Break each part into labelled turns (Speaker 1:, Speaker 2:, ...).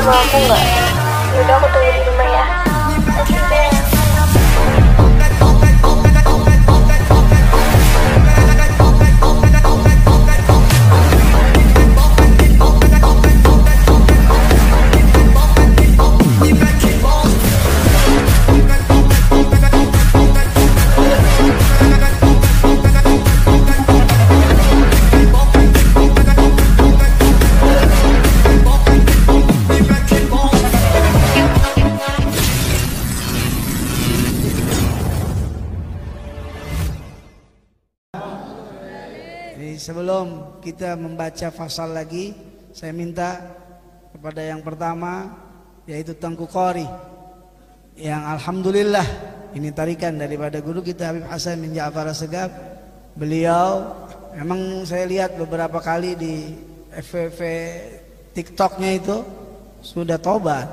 Speaker 1: sama aku nggak? Yaudah aku tunggu di rumah ya. Oke deh.
Speaker 2: Sebelum kita membaca fasal lagi, saya minta kepada yang pertama, yaitu Tengku Qori, yang alhamdulillah ini tarikan daripada guru kita Habib Hasan bin Ja'far Assegaf. Beliau memang saya lihat beberapa kali di FVV TikToknya itu sudah tobat,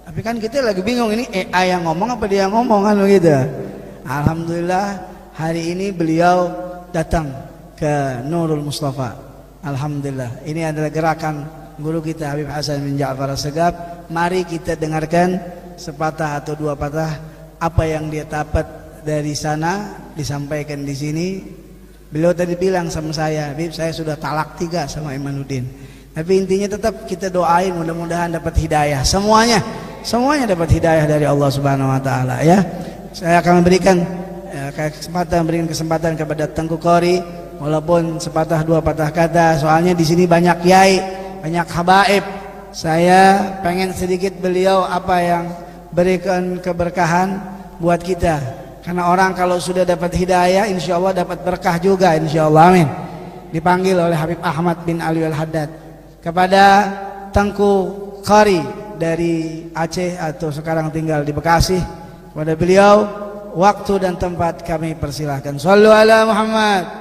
Speaker 2: tapi kan kita lagi bingung, ini AI yang ngomong apa dia yang ngomong, kan begitu. Alhamdulillah hari ini beliau datang ke Nurul Mustafa. Alhamdulillah, ini adalah gerakan guru kita Habib Hasan bin Ja'far Assegaf. Mari kita dengarkan sepatah atau dua patah apa yang dia dapat dari sana disampaikan di sini. Beliau tadi bilang sama saya, Habib, saya sudah talak 3 sama Imanuddin. Tapi intinya tetap kita doain mudah-mudahan dapat hidayah. Semuanya dapat hidayah dari Allah Subhanahu wa taala ya. Saya akan memberikan kesempatan kepada Tengku Qori, walaupun sepatah dua patah kata, soalnya di sini banyak kiai, banyak habaib. Saya pengen sedikit beliau apa yang berikan keberkahan buat kita. Karena orang kalau sudah dapat hidayah, insya Allah dapat berkah juga, insya Allah, amin. Dipanggil oleh Habib Ahmad bin Ali Al-Haddad. Kepada Tengku Qori dari Aceh atau sekarang tinggal di Bekasi, kepada beliau waktu dan tempat kami persilahkan. Shallu ala Muhammad.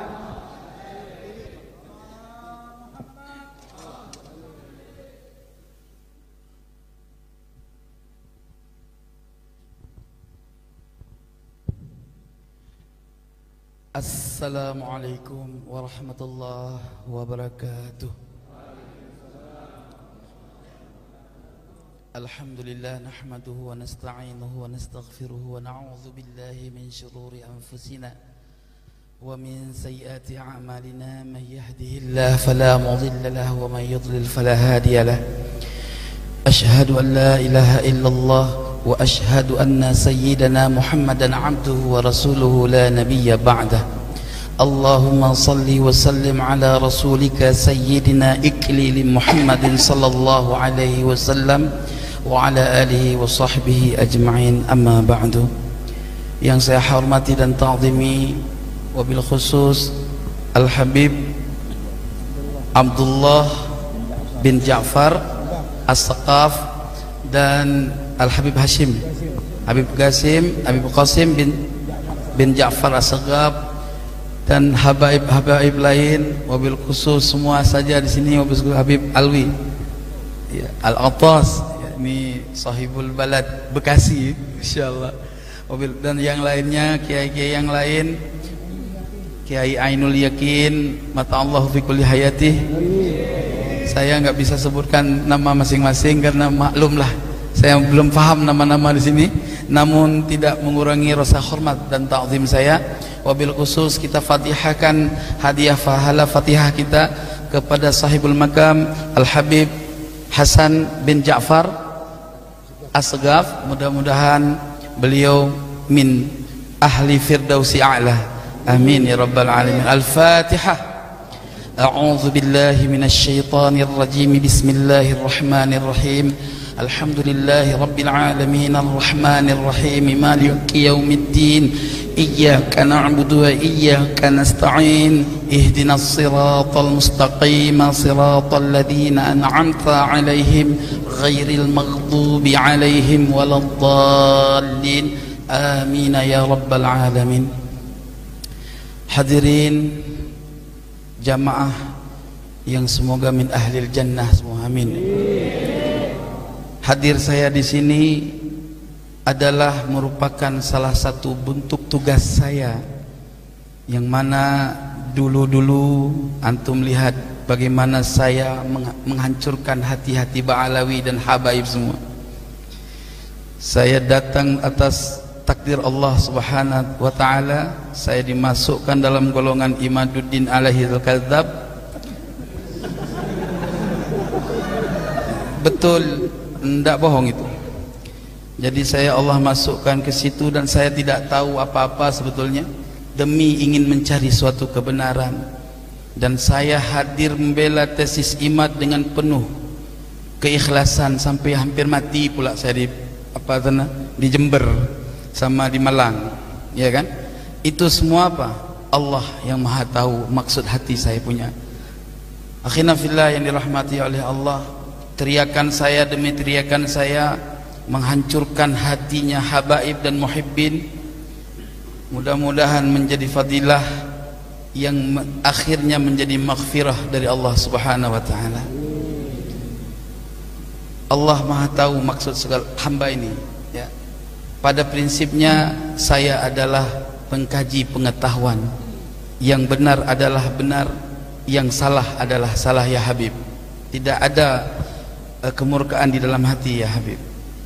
Speaker 3: Assalamualaikum warahmatullahi wabarakatuh. Alhamdulillah nahmaduhu wa nasta'inuhu wa nastaghfiruhu wa na'udzu billahi min shururi anfusina wa min sayyiati a'malina. Man yahdihillahu fala mudilla lahu wa man yudlil fala hadiya lahu. Ashhadu an la ilaha illallah wa ashhadu anna sayyidana Muhammadan abduhu wa rasuluhu la nabiyya ba'dah. Allahumma salli wa sallim ala rasulika sayyidina iklili Muhammadin sallallahu alaihi wasallam wa ala alihi wa sahbihi ajma'in, amma ba'du. Yang saya hormati dan ta'zimi, wabil khusus Al-Habib Abdullah bin Ja'far As-Saqaf dan Al-Habib Hashim, Habib Qasim bin Ja'far As-Saqaf, dan habaib lain, wabil khusus semua saja di sini, wabil khusus Habib Alwi ya, Al-Attas ya, ini sahibul balad Bekasi insyaallah, dan yang lainnya, kiai-kiai yang lain, Kiai Ainul Yakin mata Allah fi kulli hayatih. Saya nggak bisa sebutkan nama masing-masing karena maklumlah saya belum paham nama-nama di sini, namun tidak mengurangi rasa hormat dan ta'zim saya. Wabil khusus kita fatihahkan hadiah pahala Fatihah kita kepada sahibul makam Al-Habib Hasan bin Ja'far As-Saqaf. Mudah-mudahan beliau min ahli firdausi a'la, amin ya rabbal alamin. Al-Fatihah. A'udzu billahi minasy syaithanir rajim. Bismillahirrahmanirrahim. Alhamdulillahi rabbil alamin arrahmanir rahim maliki yaumiddin iyyaka na'budu wa iyyaka nasta'in ihdinas siratal mustaqim siratal ladzina an'amta 'alaihim ghairil maghdubi 'alaihim waladdallin amin ya rabbal alamin. Hadirin jamaah yang semoga min ahlil jannah semua, amin. Hadir saya di sini adalah merupakan salah satu bentuk tugas saya, yang mana dulu-dulu antum lihat bagaimana saya menghancurkan hati-hati Ba'alawi dan habaib semua. Saya datang atas takdir Allah Subhanahu wa taala, saya dimasukkan dalam golongan Imaduddin alaihi al-kadzab. Betul, tidak bohong itu. Jadi saya Allah masukkan ke situ dan saya tidak tahu apa-apa sebetulnya, demi ingin mencari suatu kebenaran. Dan saya hadir membela tesis IMAD dengan penuh keikhlasan sampai hampir mati pula saya di Jember sama di Malang, ya kan? Itu semua apa? Allah yang Maha tahu maksud hati saya punya. Akhirnya fillah yang dirahmati oleh Allah, teriakan saya demi teriakan saya menghancurkan hatinya habaib dan muhibbin. Mudah-mudahan menjadi fadilah yang akhirnya menjadi maghfirah dari Allah Subhanahu wa taala. Allah Maha tahu maksud segala hamba ini, ya. Pada prinsipnya saya adalah pengkaji pengetahuan. Yang benar adalah benar, yang salah adalah salah, ya Habib. Tidak ada kemurkaan di dalam hati, ya Habib.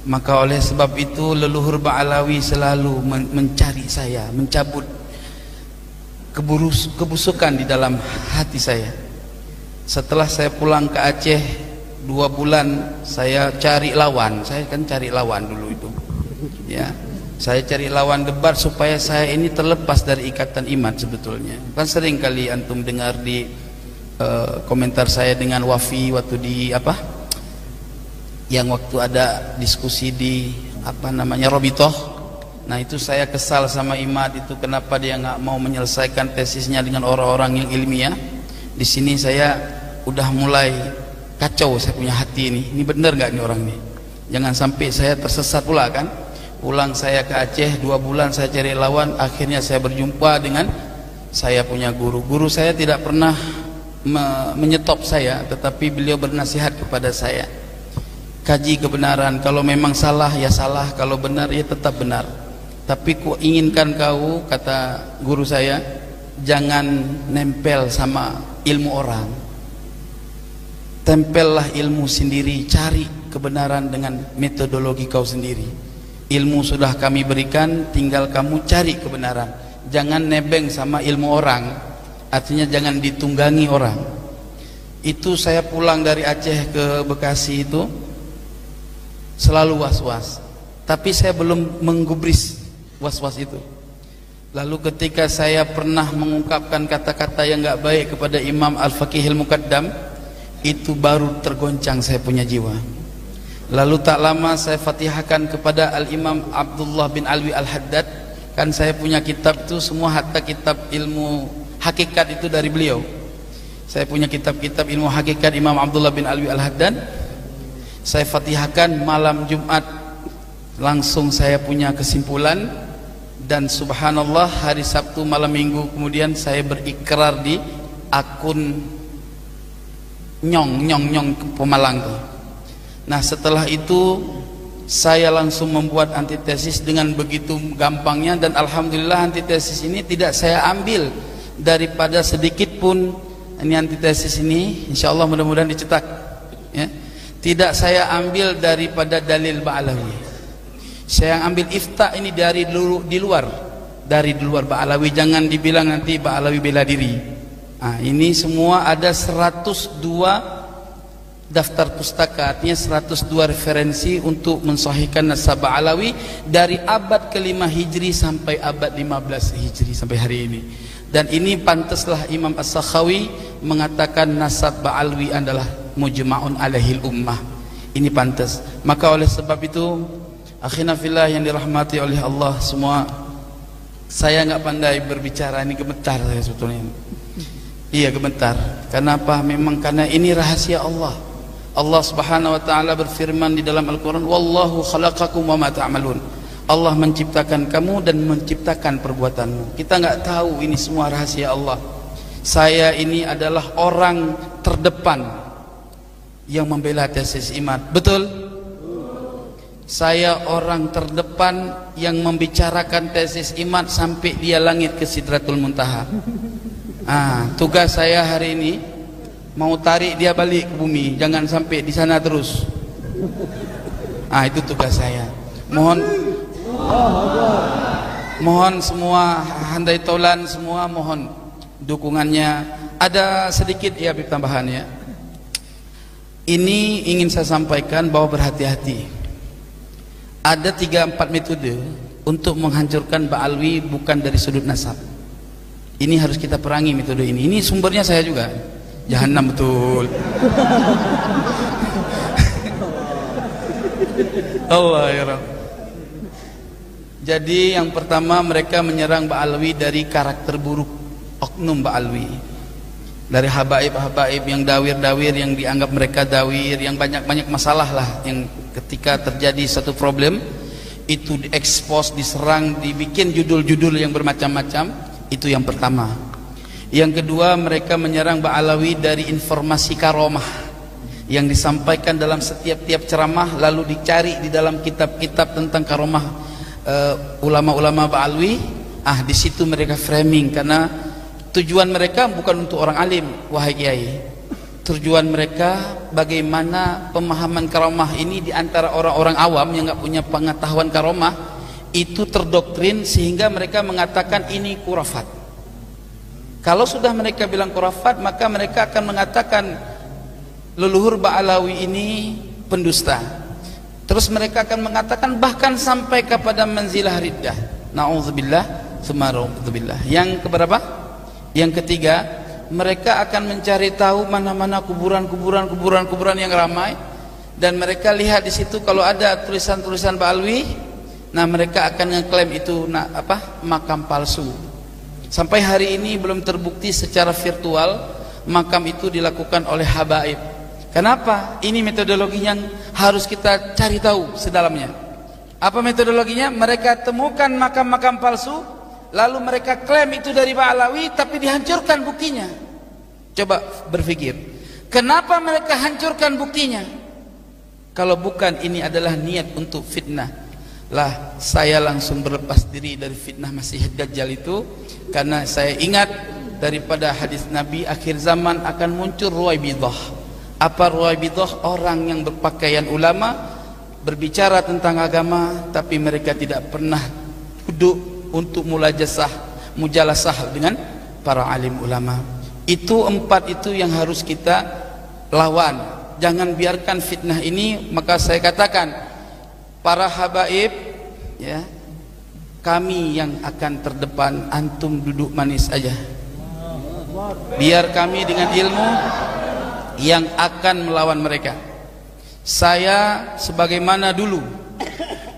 Speaker 3: Maka oleh sebab itu leluhur Ba'alawi selalu mencari saya, mencabut kebusukan di dalam hati saya. Setelah saya pulang ke Aceh 2 bulan, saya cari lawan. Saya kan cari lawan dulu itu, ya. Saya cari lawan debat supaya saya ini terlepas dari ikatan IMAD sebetulnya. Kan sering kali antum dengar di komentar saya dengan Wafi waktu di yang waktu ada diskusi di Robitoh. Nah itu saya kesal sama IMAD itu, kenapa dia nggak mau menyelesaikan tesisnya dengan orang-orang yang ilmiah. Di sini saya udah mulai kacau, saya punya hati ini benar nggak nih orang nih, jangan sampai saya tersesat pula kan. Pulang saya ke Aceh 2 bulan, saya cari lawan. Akhirnya saya berjumpa dengan saya punya guru saya tidak pernah menyetop saya, tetapi beliau bernasihat kepada saya, kaji kebenaran, kalau memang salah ya salah, kalau benar ya tetap benar. Tapi ku inginkan kau, kata guru saya, jangan nempel sama ilmu orang, tempellah ilmu sendiri, cari kebenaran dengan metodologi kau sendiri. Ilmu sudah kami berikan, tinggal kamu cari kebenaran. Jangan nebeng sama ilmu orang, artinya jangan ditunggangi orang. Itu saya pulang dari Aceh ke Bekasi itu selalu was-was, tapi saya belum menggubris was-was itu. Lalu ketika saya pernah mengungkapkan kata-kata yang enggak baik kepada Imam Al-Faqihil Muqaddam, itu baru tergoncang saya punya jiwa. Lalu tak lama saya fatihahkan kepada Al-Imam Abdullah bin Alwi Al-Haddad. Kan saya punya kitab itu semua, hatta kitab ilmu hakikat itu dari beliau. Saya punya kitab-kitab ilmu hakikat Imam Abdullah bin Alwi Al-Haddad. Saya fatihahkan malam Jumat, langsung saya punya kesimpulan. Dan subhanallah hari Sabtu malam Minggu kemudian saya berikrar di akun nyong Pemalang tuh. Nah setelah itu saya langsung membuat antitesis dengan begitu gampangnya, dan alhamdulillah antitesis ini tidak saya ambil daripada sedikit pun. Ini antitesis ini insyaallah mudah-mudahan dicetak, ya. Tidak saya ambil daripada dalil Ba'alawi. Saya ambil ifta ini dari di luar Ba'alawi. Jangan dibilang nanti Ba'alawi bela diri. Nah, ini semua ada 102 daftar pustaka, artinya 102 referensi untuk mensahihkan nasab Ba'alawi dari abad ke-5 Hijri sampai abad 15 Hijri sampai hari ini. Dan ini pantaslah Imam As-Sakhawi mengatakan nasab Ba'alawi adalah mujma'un alaihil ummah. Ini pantas. Maka oleh sebab itu, akhina fillah yang dirahmati oleh Allah semua, saya nggak pandai berbicara, ini gemetar saya sebetulnya. Iya gemetar. Kenapa? Memang karena ini rahasia Allah. Allah Subhanahu wa taala berfirman di dalam Al-Qur'an, "Wallahu khalaqakum wa ma ta'malun." Allah menciptakan kamu dan menciptakan perbuatanmu. Kita nggak tahu, ini semua rahasia Allah. Saya ini adalah orang terdepan yang membela tesis IMAD. Betul? Saya orang terdepan yang membicarakan tesis IMAD sampai dia langit ke Sidratul Muntaha. Tugas saya hari ini mau tarik dia balik ke bumi, jangan sampai di sana terus. Itu tugas saya. Mohon semua handai tolan semua, mohon dukungannya. Ada sedikit ya tambahan ya. Ini ingin saya sampaikan bahwa berhati-hati. Ada 3-4 metode untuk menghancurkan Ba'alwi bukan dari sudut nasab. Ini harus kita perangi metode ini. Ini sumbernya saya juga. Jahanam betul. Allah ya Rabb. Jadi yang pertama, mereka menyerang Ba'alwi dari karakter buruk oknum Ba'alwi. Dari habaib-habaib yang dawir-dawir, yang dianggap mereka dawir, yang banyak-banyak masalah lah, yang ketika terjadi satu problem itu diekspos, diserang, dibikin judul-judul yang bermacam-macam. Itu yang pertama. Yang kedua, mereka menyerang Ba'alawi dari informasi karomah yang disampaikan dalam setiap ceramah, lalu dicari di dalam kitab-kitab tentang karomah ulama-ulama Ba'alwi. Di situ mereka framing, karena tujuan mereka bukan untuk orang alim, wahai kiai. Tujuan mereka bagaimana pemahaman karomah ini di antara orang-orang awam yang nggak punya pengetahuan karomah itu terdoktrin, sehingga mereka mengatakan ini khurafat. Kalau sudah mereka bilang khurafat, maka mereka akan mengatakan leluhur Ba'alawi ini pendusta. Terus mereka akan mengatakan bahkan sampai kepada manzilah riddah. Na'udzubillah, tsumma na'udzubillah. Yang keberapa? Yang ketiga, mereka akan mencari tahu mana-mana kuburan yang ramai, dan mereka lihat di situ kalau ada tulisan-tulisan Ba'alwi, mereka akan ngeklaim itu makam palsu. Sampai hari ini belum terbukti secara virtual makam itu dilakukan oleh habaib. Kenapa? Ini metodologi yang harus kita cari tahu sedalamnya. Apa metodologinya? Mereka temukan makam-makam palsu, lalu mereka klaim itu dari Ba'alawi, tapi dihancurkan buktinya. Coba berpikir, kenapa mereka hancurkan buktinya? Kalau bukan ini adalah niat untuk fitnah, lah saya langsung berlepas diri dari fitnah Masih Dajjal itu, karena saya ingat daripada hadis Nabi, akhir zaman akan muncul Ruwaibidah. Apa Ruwaibidah? Orang yang berpakaian ulama, berbicara tentang agama, tapi mereka tidak pernah duduk untuk mujalasah dengan para alim ulama. Itu 4 itu yang harus kita lawan. Jangan biarkan fitnah ini. Maka saya katakan, para habaib ya, kami yang akan terdepan, antum duduk manis aja. Biar kami dengan ilmu yang akan melawan mereka. Saya sebagaimana dulu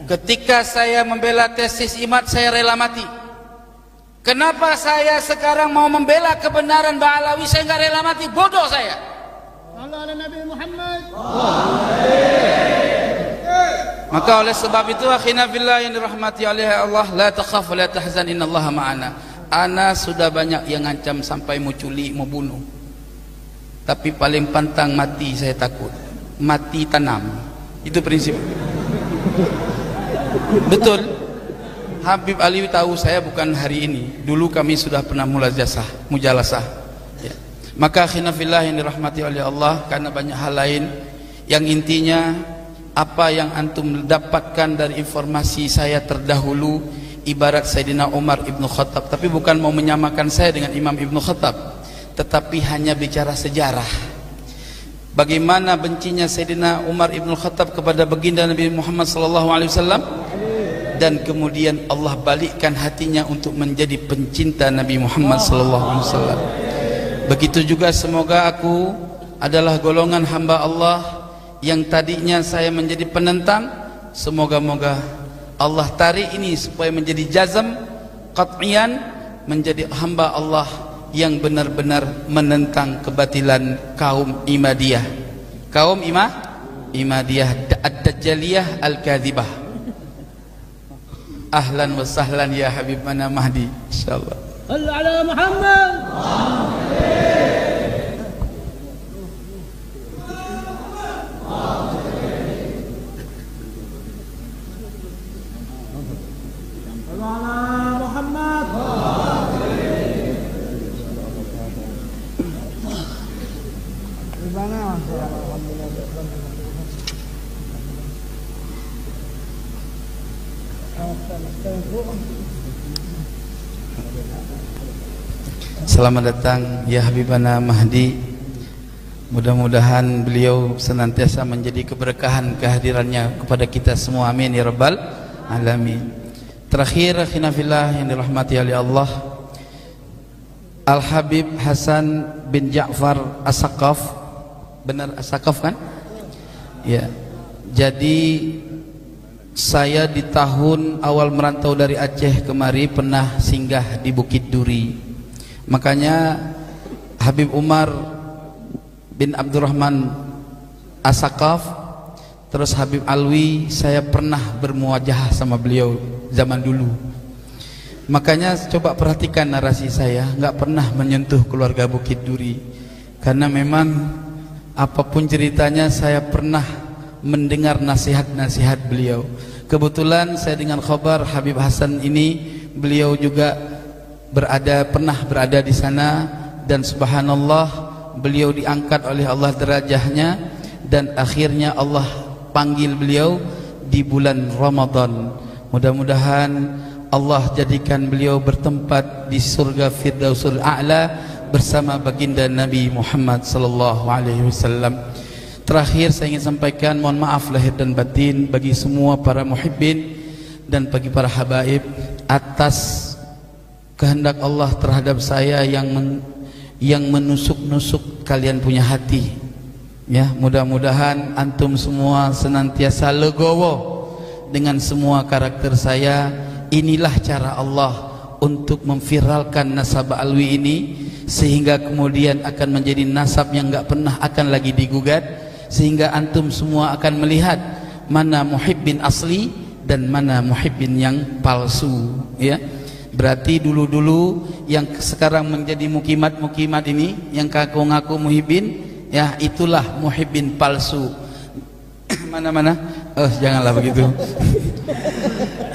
Speaker 3: ketika saya membela tesis IMAT, saya rela mati. Kenapa saya sekarang mau membela kebenaran Ba'alawi, saya nggak rela mati? Bodoh saya.
Speaker 4: Allah Nabi Muhammad.
Speaker 3: Maka oleh sebab itu, akhina fillah yang dirahmati oleh Allah, la takhaf wa la tahzan, innallaha ma'ana. Ana sudah banyak yang ngancam sampai mau culik, mau bunuh, tapi paling pantang mati saya takut. Mati tanam, itu prinsip. Betul. Habib Ali tahu saya bukan hari ini, dulu kami sudah pernah mujalasah ya. Maka khinafillah yang dirahmati oleh Allah, karena banyak hal lain yang intinya apa yang antum dapatkan dari informasi saya terdahulu ibarat Sayyidina Umar Ibn Khattab. Tapi bukan mau menyamakan saya dengan Imam Ibn Khattab, tetapi hanya bicara sejarah. Bagaimana bencinya Sayyidina Umar Ibn Khattab kepada baginda Nabi Muhammad SAW, dan kemudian Allah balikkan hatinya untuk menjadi pencinta Nabi Muhammad SAW. Begitu juga semoga aku adalah golongan hamba Allah yang tadinya saya menjadi penentang, semoga-moga Allah tarik ini supaya menjadi jazm qat'iyan, menjadi hamba Allah yang benar-benar menentang kebatilan kaum Imadiyah, kaum Imadiyah ad-Dajjaliyah al-Kadhibah. Ahlan wa sahlan ya Habib mana Mahdi, insyaallah.
Speaker 4: Sallu ala Muhammad.
Speaker 3: Selamat datang ya Habibana Mahdi. Mudah-mudahan beliau senantiasa menjadi keberkahan kehadirannya kepada kita semua. Amin ya rabbal alamin. Terakhir akhirnya yang dirahmati oleh Allah, Al Habib Hasan bin Ja'far As-Saqaf. Benar As-Saqaf kan? Ya. Jadi saya di tahun awal merantau dari Aceh kemari pernah singgah di Bukit Duri. Makanya Habib Umar bin Abdurrahman As-Saqaf, terus Habib Alwi, saya pernah bermuajahah sama beliau zaman dulu. Makanya coba perhatikan narasi saya, nggak pernah menyentuh keluarga Bukit Duri, karena memang apapun ceritanya saya pernah mendengar nasihat-nasihat beliau. Kebetulan saya dengan khabar Habib Hasan ini, beliau juga pernah berada di sana, dan subhanallah beliau diangkat oleh Allah derajahnya, dan akhirnya Allah panggil beliau di bulan Ramadan. Mudah-mudahan Allah jadikan beliau bertempat di surga Firdausul A'la bersama baginda Nabi Muhammad sallallahu alaihi wasallam. Terakhir saya ingin sampaikan mohon maaf lahir dan batin bagi semua para muhibbin dan bagi para habaib atas kehendak Allah terhadap saya yang menusuk-nusuk kalian punya hati. Ya, mudah-mudahan antum semua senantiasa legowo dengan semua karakter saya. Inilah cara Allah untuk memviralkan nasab Alwi ini, sehingga kemudian akan menjadi nasab yang enggak pernah akan lagi digugat, sehingga antum semua akan melihat mana muhibbin asli dan mana muhibbin yang palsu. Ya, berarti dulu-dulu yang sekarang menjadi mukimat-mukimat ini, yang ngaku-ngaku muhibbin, ya itulah muhibbin palsu. Mana-mana? Janganlah begitu.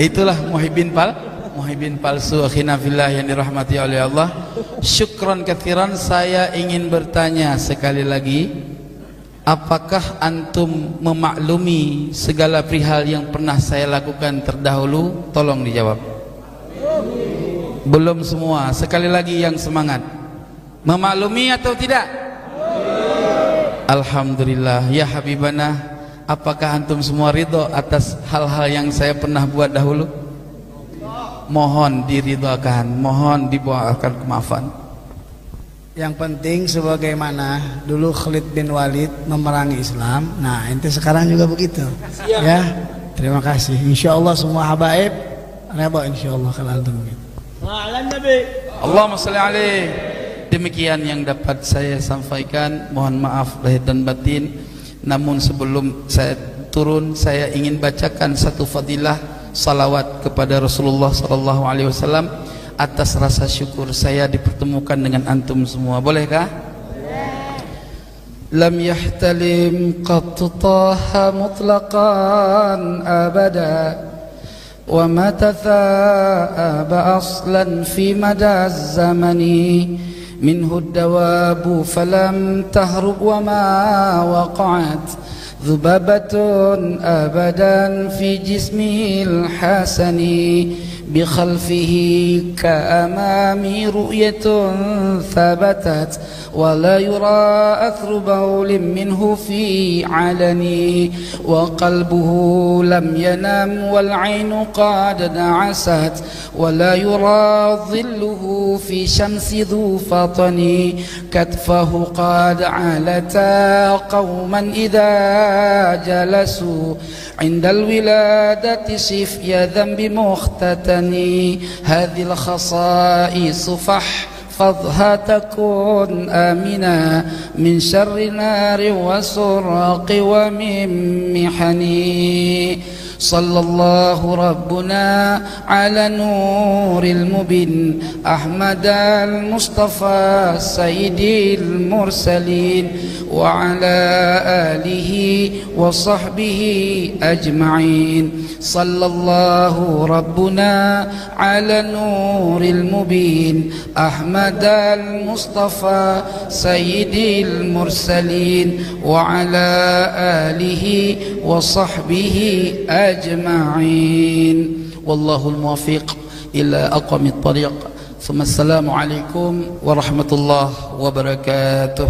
Speaker 3: Itulah muhibbin palsu. Akhina fillah yang dirahmati oleh Allah. Syukron katsiran. Saya ingin bertanya sekali lagi, apakah antum memaklumi segala perihal yang pernah saya lakukan terdahulu? Tolong dijawab. Belum semua. Sekali lagi yang semangat. Memaklumi atau tidak? Alhamdulillah. Ya Habibana, apakah antum semua ridho atas hal-hal yang saya pernah buat dahulu? Mohon diridhokan, mohon dibawakan kemaafan.
Speaker 2: Yang penting sebagaimana dulu Khalid bin Walid memerangi Islam, nah ente sekarang juga begitu. Ya, terima kasih. Insya Allah semua habaib redho insya Allah kalau antum begitu.
Speaker 3: Allahumma sholli alaihi. Demikian yang dapat saya sampaikan. Mohon maaf lahir dan batin. Namun sebelum saya turun, saya ingin bacakan satu fadilah salawat kepada Rasulullah sallallahu alaihi wasallam atas rasa syukur saya dipertemukan dengan antum semua. Bolehkah? Lam yahtalim qat taha mutlaqan abada wa ma tathaba aslan fi mada zamani minhu ad-dawabu falam tahrub wa ma waqa'at dhubabatun abadan fi jismil hasani بخلفه كأمام رؤية ثبتت ولا يرى أثر بول منه في علني وقلبه لم ينم والعين قد نعست ولا يرى ظله في شمس ذو فطن كتفه قد علتا قوما إذا جلسوا عند الولادة شفي ذنب مختتن هذه الخصائص فاحفظها تكون آمنا من شر نار وسرق ومن محن صلى الله ربنا على نور المبين أحمد المصطفى سيد المرسلين وعلى آله وصحبه أجمعين صلى الله ربنا على نور المبين أحمد المصطفى سيد المرسلين وعلى آله وصحبه أجمعين أجمعين والله الموفق إلى أقوم الطريق ثم السلام عليكم ورحمة الله وبركاته.